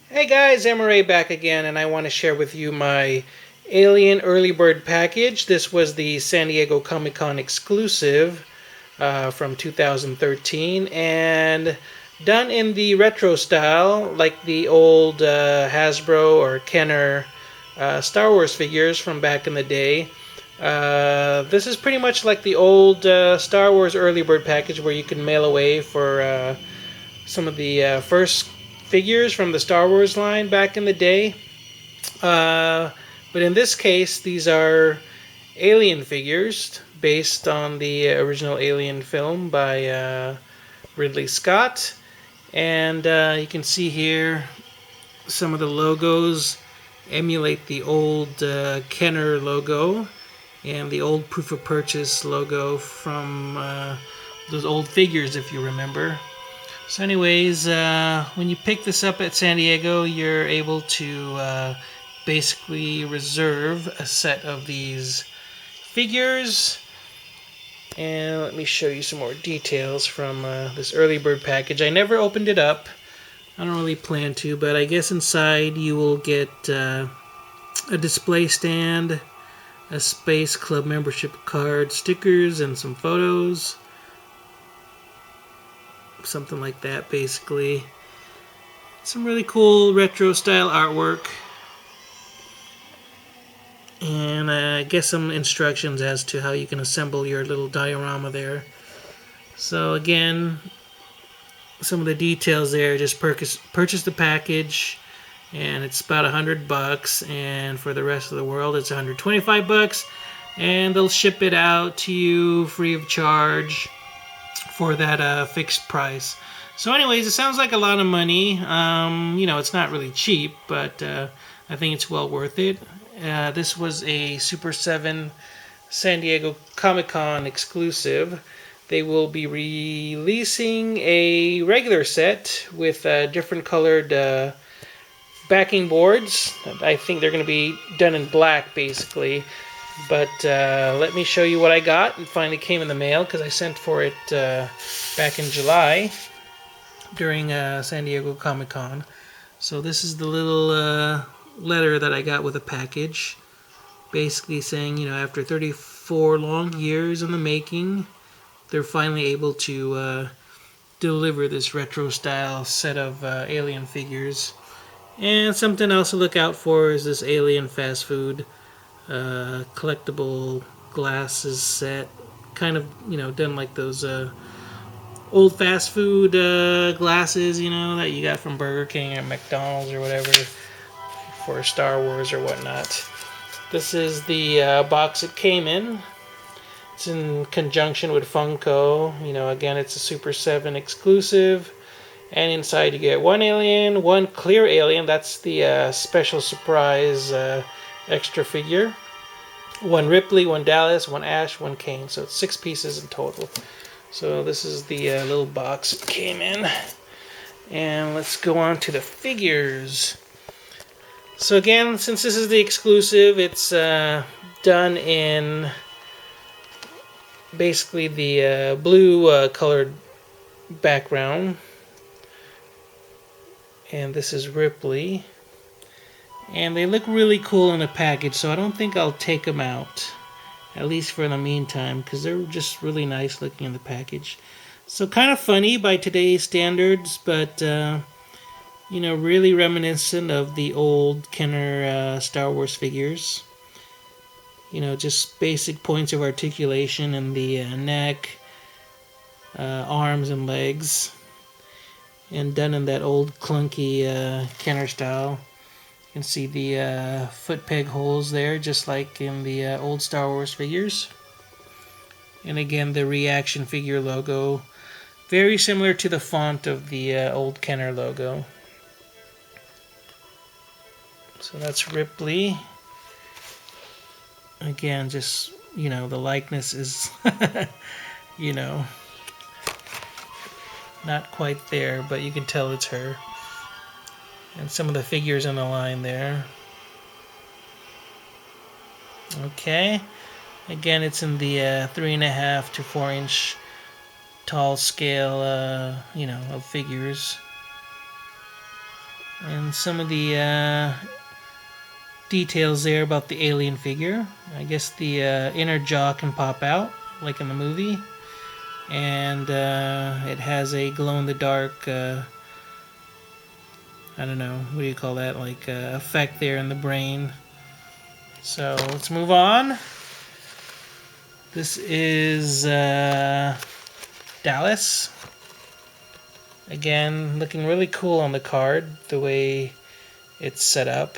Hey guys, MRA back again, and I want to share with you my Alien Early Bird package. This was the San Diego Comic Con exclusive from 2013, and done in the retro style, like the old Hasbro or Kenner Star Wars figures from back in the day. This is pretty much like the old Star Wars Early Bird package where you can mail away for some of the first figures from the Star Wars line back in the day. But in this case, these are Alien figures based on the original Alien film by Ridley Scott. And you can see here some of the logos emulate the old Kenner logo and the old Proof of Purchase logo from those old figures, if you remember. So anyways, when you pick this up at San Diego, you're able to basically reserve a set of these figures. And let me show you some more details from this early bird package. I never opened it up. I don't really plan to, but I guess inside you will get a display stand, a Space Club membership card, stickers, and some photos. Something like that, basically. Some really cool retro style artwork, and I guess some instructions as to how you can assemble your little diorama there. So again, some of the details there, just purchase the package, and it's about $100, and for the rest of the world it's $125, and they'll ship it out to you free of charge for that fixed price. So anyways, it sounds like a lot of money. It's not really cheap, but I think it's well worth it. This was a SUPER7 San Diego Comic Con exclusive. They will be releasing a regular set with different colored backing boards. I think they're going to be done in black, basically. But let me show you what I got. It finally came in the mail because I sent for it back in July during San Diego Comic Con. So this is the little letter that I got with a package, basically saying, after 34 long years in the making, they're finally able to deliver this retro style set of Alien figures. And something else to look out for is this Alien fast food collectible glasses set, kind of done like those old fast food glasses that you got from Burger King or McDonald's or whatever for Star Wars or whatnot. This is the box it came in. It's in conjunction with Funko. Again, it's a SUPER7 exclusive, and inside you get one alien, one clear alien, that's the special surprise extra figure, one Ripley, one Dallas, one Ash, one Kane. So it's 6 pieces in total. So this is the little box it came in. And let's go on to the figures. So again, since this is the exclusive, it's done in basically the blue colored background. And this is Ripley. And they look really cool in the package, so I don't think I'll take them out, at least for the meantime, because they're just really nice looking in the package. So kind of funny by today's standards, but really reminiscent of the old Kenner Star Wars figures. Just basic points of articulation in the neck, arms and legs, and done in that old clunky Kenner style. You can see the foot peg holes there, just like in the old Star Wars figures. And again, the ReAction figure logo, very similar to the font of the old Kenner logo. So that's Ripley. Again, just, the likeness is, not quite there, but you can tell it's her. And some of the figures in the line there. Okay. Again, it's in the 3.5 to 4 inch tall scale, of figures. And some of the details there about the alien figure. I guess the inner jaw can pop out, like in the movie. And it has a glow-in-the-dark, I don't know, what do you call that, like effect there in the brain. So let's move on. This is Dallas. Again, looking really cool on the card, the way it's set up.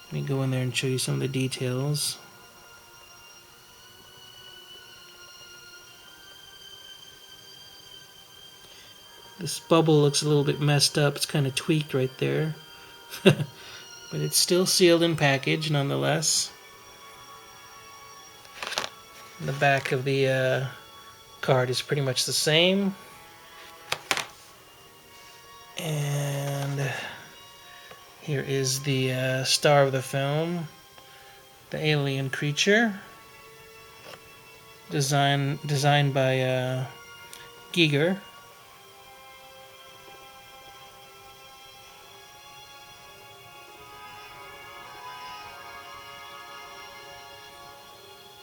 Let me go in there and show you some of the details. This bubble looks a little bit messed up. It's kind of tweaked right there. But it's still sealed in package nonetheless. The back of the card is pretty much the same. And here is the star of the film, the alien creature, designed by Giger.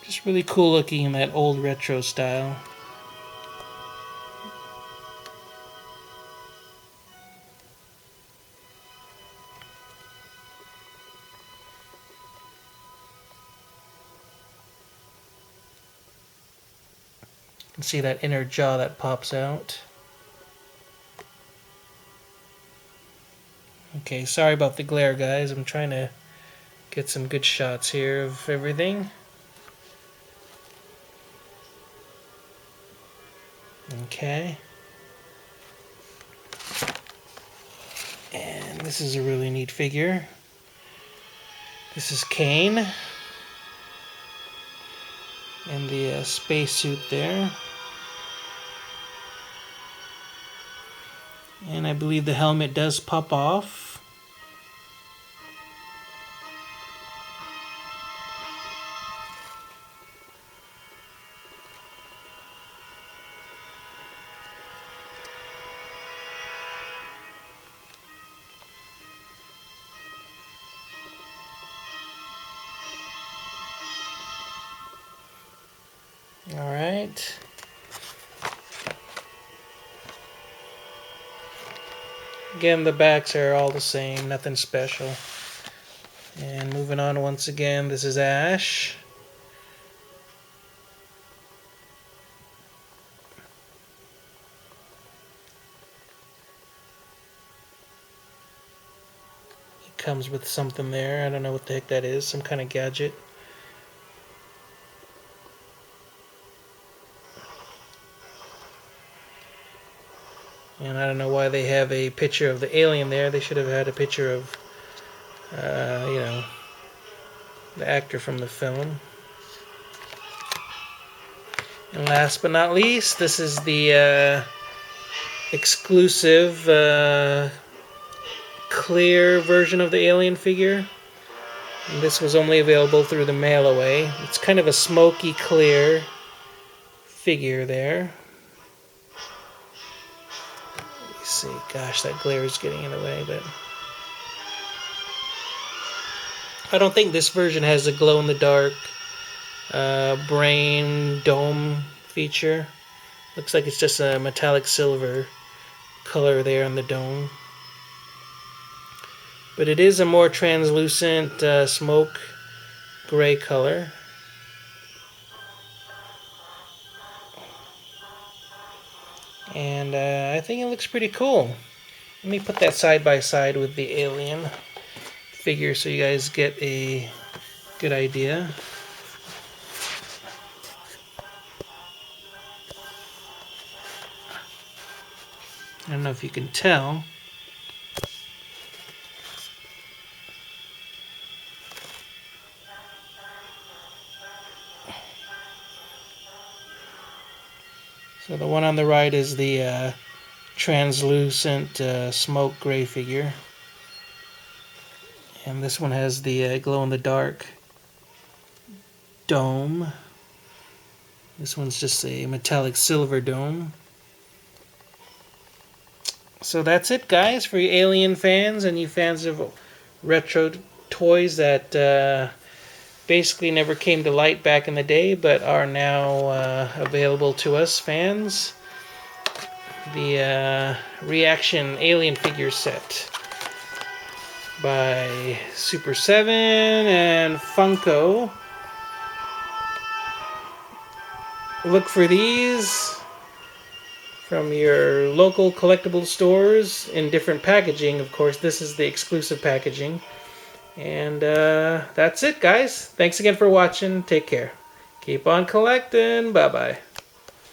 Just really cool looking in that old retro style. You can see that inner jaw that pops out. Okay, sorry about the glare, guys. I'm trying to get some good shots here of everything. Okay. And this is a really neat figure. This is Kane. And the spacesuit there. And I believe the helmet does pop off. Alright. Again, the backs are all the same, nothing special. And moving on once again, this is Ash. He comes with something there, I don't know what the heck that is, some kind of gadget. And I don't know why they have a picture of the alien there. They should have had a picture of, you know, the actor from the film. And last but not least, this is the exclusive clear version of the alien figure. And this was only available through the mail away. It's kind of a smoky clear figure there. See, gosh, that glare is getting in the way, but I don't think this version has a glow-in-the-dark brain dome feature. Looks like it's just a metallic silver color there on the dome. But it is a more translucent smoke gray color. And I think it looks pretty cool. Let me put that side by side with the alien figure so you guys get a good idea. I don't know if you can tell. So the one on the right is the translucent smoke gray figure. And this one has the glow-in-the-dark dome. This one's just a metallic silver dome. So that's it, guys, for you Alien fans and you fans of retro toys that basically never came to light back in the day, but are now available to us fans. The ReAction Alien figure set by SUPER7 and Funko. Look for these from your local collectible stores in different packaging. Of course, this is the exclusive packaging. And that's it, guys. Thanks again for watching. Take care. Keep on collecting. Bye-bye.